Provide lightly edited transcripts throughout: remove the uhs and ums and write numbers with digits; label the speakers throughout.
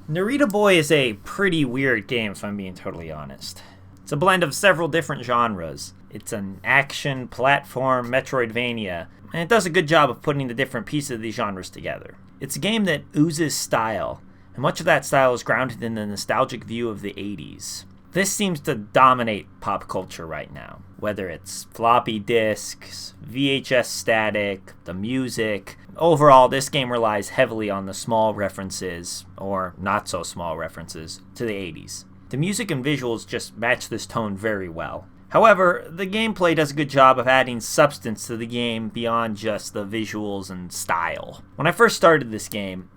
Speaker 1: Narita Boy is a pretty weird game, if I'm being totally honest. It's a blend of several different genres. It's an action, platform, Metroidvania, and it does a good job of putting the different pieces of these genres together. It's a game that oozes style, and much of that style is grounded in the nostalgic view of the 80s. This seems to dominate pop culture right now, whether it's floppy disks, VHS static, the music. Overall, this game relies heavily on the small references, or not so small references, to the 80s. The music and visuals just match this tone very well. However, the gameplay does a good job of adding substance to the game beyond just the visuals and style. When I first started this game,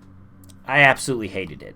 Speaker 1: I absolutely hated it.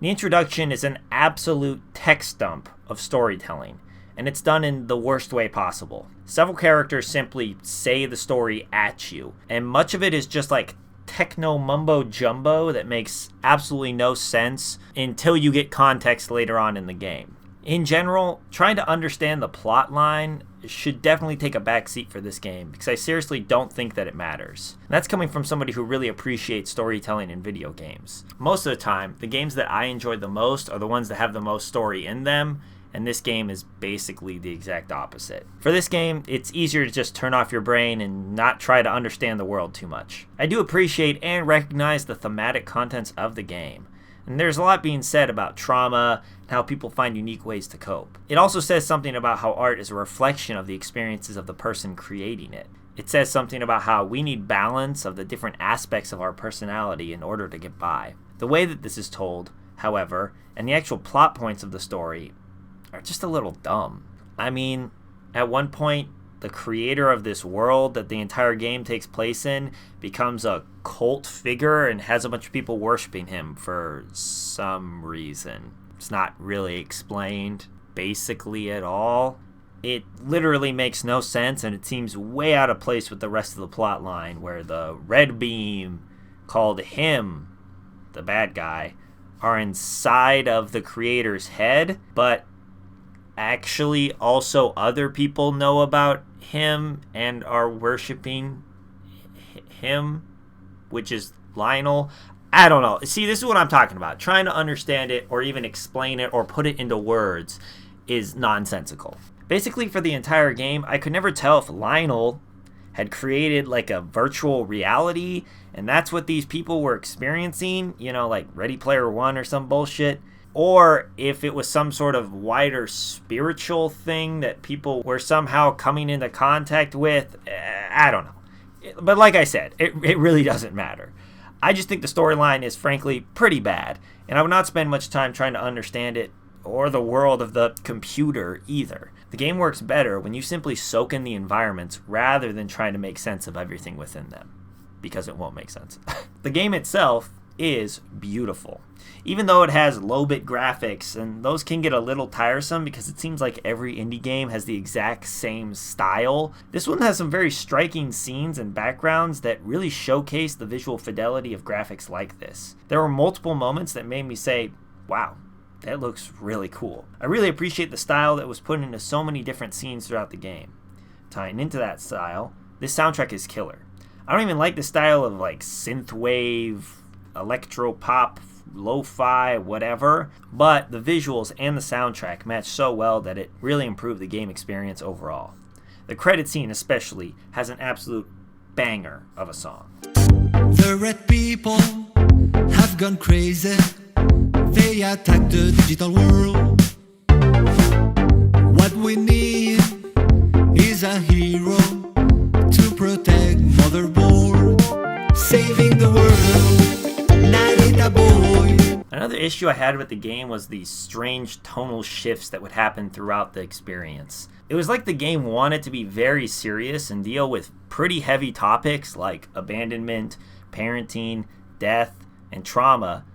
Speaker 1: The introduction is an absolute text dump of storytelling, and it's done in the worst way possible. Several characters simply say the story at you, and much of it is just like techno mumbo jumbo that makes absolutely no sense until you get context later on in the game. In general, trying to understand the plot line should definitely take a backseat for this game, because I seriously don't think that it matters. And that's coming from somebody who really appreciates storytelling in video games. Most of the time, the games that I enjoy the most are the ones that have the most story in them, and this game is basically the exact opposite. For this game, it's easier to just turn off your brain and not try to understand the world too much. I do appreciate and recognize the thematic contents of the game, and there's a lot being said about trauma and how people find unique ways to cope. It also says something about how art is a reflection of the experiences of the person creating it. It says something about how we need balance of the different aspects of our personality in order to get by. The way that this is told, however, and the actual plot points of the story are just a little dumb. I mean, at one point, the creator of this world that the entire game takes place in becomes a cult figure and has a bunch of people worshiping him for some reason. It's not really explained basically at all. It literally makes no sense, and it seems way out of place with the rest of the plot line, where the red beam called him, the bad guy, are inside of the creator's head, but actually also other people know about him and are worshiping him, which is Lionel. I don't know. See, this is what I'm talking about. Trying to understand it or even explain it or put it into words is nonsensical. Basically, for the entire game, I could never tell if Lionel had created like a virtual reality and that's what these people were experiencing, like Ready Player One or some bullshit, or if it was some sort of wider spiritual thing that people were somehow coming into contact with. I don't know. But like I said, it really doesn't matter. I just think the storyline is frankly pretty bad, and I would not spend much time trying to understand it or the world of the computer either. The game works better when you simply soak in the environments rather than trying to make sense of everything within them, because it won't make sense. The game itself is beautiful. Even though it has low-bit graphics, and those can get a little tiresome because it seems like every indie game has the exact same style, this one has some very striking scenes and backgrounds that really showcase the visual fidelity of graphics like this. There were multiple moments that made me say, wow, that looks really cool. I really appreciate the style that was put into so many different scenes throughout the game. Tying into that style, this soundtrack is killer. I don't even like the style of like synthwave, electro-pop, lo-fi, whatever, but the visuals and the soundtrack match so well that it really improved the game experience overall. The credit scene especially has an absolute banger of a song.
Speaker 2: The red people have gone crazy. They attack the digital world. What we need is a hero to protect motherboard, saving the world. Narita boy.
Speaker 1: Another issue I had with the game was these strange tonal shifts that would happen throughout the experience. It was like the game wanted to be very serious and deal with pretty heavy topics like abandonment, parenting, death, and trauma,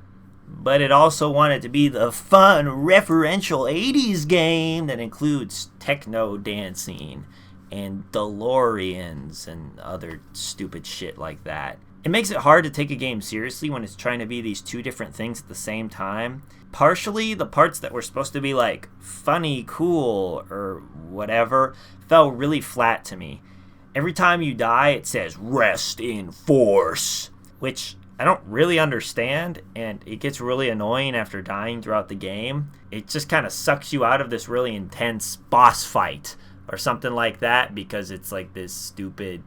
Speaker 1: but it also wanted to be the fun, referential 80s game that includes techno dancing and DeLoreans and other stupid shit like that. It makes it hard to take a game seriously when it's trying to be these two different things at the same time. Partially, the parts that were supposed to be like funny, cool, or whatever fell really flat to me. Every time you die, it says, "Rest in force," which I don't really understand, and it gets really annoying after dying throughout the game. It just kind of sucks you out of this really intense boss fight or something like that because it's like this stupid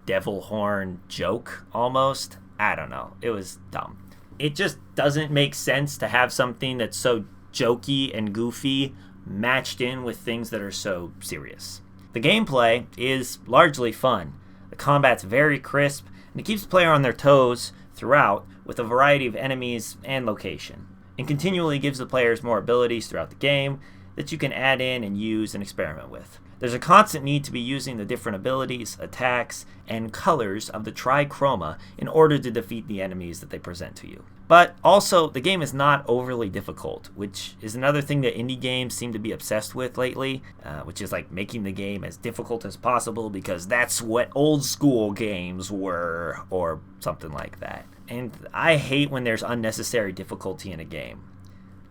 Speaker 1: devil horn joke almost. I don't know. It was dumb. It just doesn't make sense to have something that's so jokey and goofy matched in with things that are so serious. The gameplay is largely fun. The combat's very crisp, and it keeps the player on their toes throughout with a variety of enemies and location, and continually gives the players more abilities throughout the game that you can add in and use and experiment with. There's a constant need to be using the different abilities, attacks, and colors of the trichroma in order to defeat the enemies that they present to you. But also, the game is not overly difficult, which is another thing that indie games seem to be obsessed with lately, which is like making the game as difficult as possible because that's what old school games were, or something like that. And I hate when there's unnecessary difficulty in a game.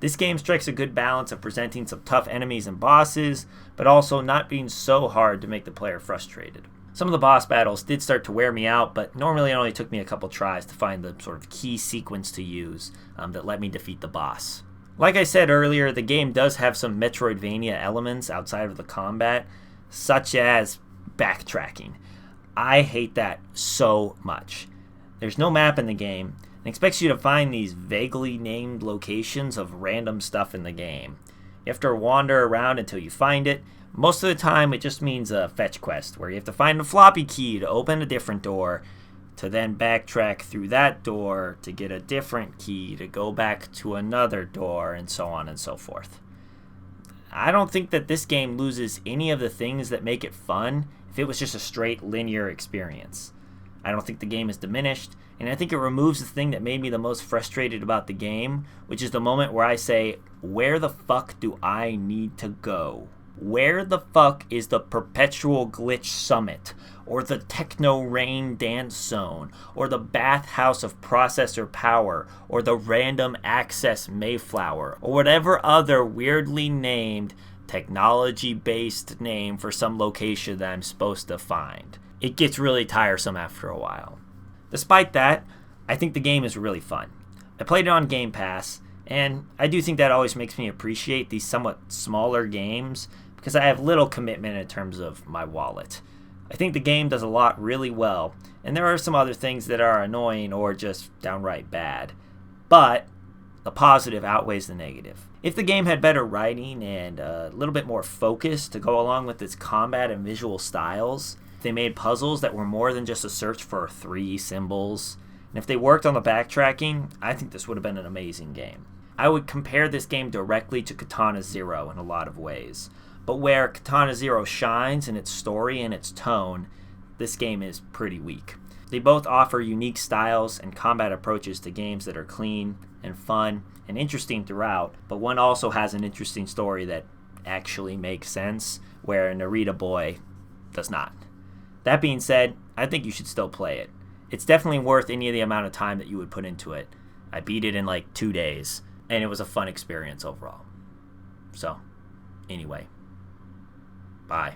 Speaker 1: This game strikes a good balance of presenting some tough enemies and bosses, but also not being so hard to make the player frustrated. Some of the boss battles did start to wear me out, but normally it only took me a couple tries to find the sort of key sequence to use that let me defeat the boss. Like I said earlier, the game does have some Metroidvania elements outside of the combat, such as backtracking. I hate that so much. There's no map in the game, and expects you to find these vaguely named locations of random stuff in the game. You have to wander around until you find it. Most of the time, it just means a fetch quest, where you have to find a floppy key to open a different door, to then backtrack through that door to get a different key to go back to another door, and so on and so forth. I don't think that this game loses any of the things that make it fun if it was just a straight linear experience. I don't think the game is diminished, and I think it removes the thing that made me the most frustrated about the game, which is the moment where I say, where the fuck do I need to go? Where the fuck is the Perpetual Glitch Summit, or the Techno Rain Dance Zone, or the Bathhouse of Processor Power, or the Random Access Mayflower, or whatever other weirdly named technology-based name for some location that I'm supposed to find? It gets really tiresome after a while. Despite that, I think the game is really fun. I played it on Game Pass, and I do think that always makes me appreciate these somewhat smaller games because I have little commitment in terms of my wallet. I think the game does a lot really well, and there are some other things that are annoying or just downright bad, but the positive outweighs the negative. If the game had better writing and a little bit more focus to go along with its combat and visual styles, if they made puzzles that were more than just a search for 3 symbols, and if they worked on the backtracking, I think this would have been an amazing game. I would compare this game directly to Katana Zero in a lot of ways, but where Katana Zero shines in its story and its tone, this game is pretty weak. They both offer unique styles and combat approaches to games that are clean and fun and interesting throughout, but one also has an interesting story that actually makes sense, where Narita Boy does not. That being said, I think you should still play it. It's definitely worth any of the amount of time that you would put into it. I beat it in like 2 days, and it was a fun experience overall. So, anyway, bye.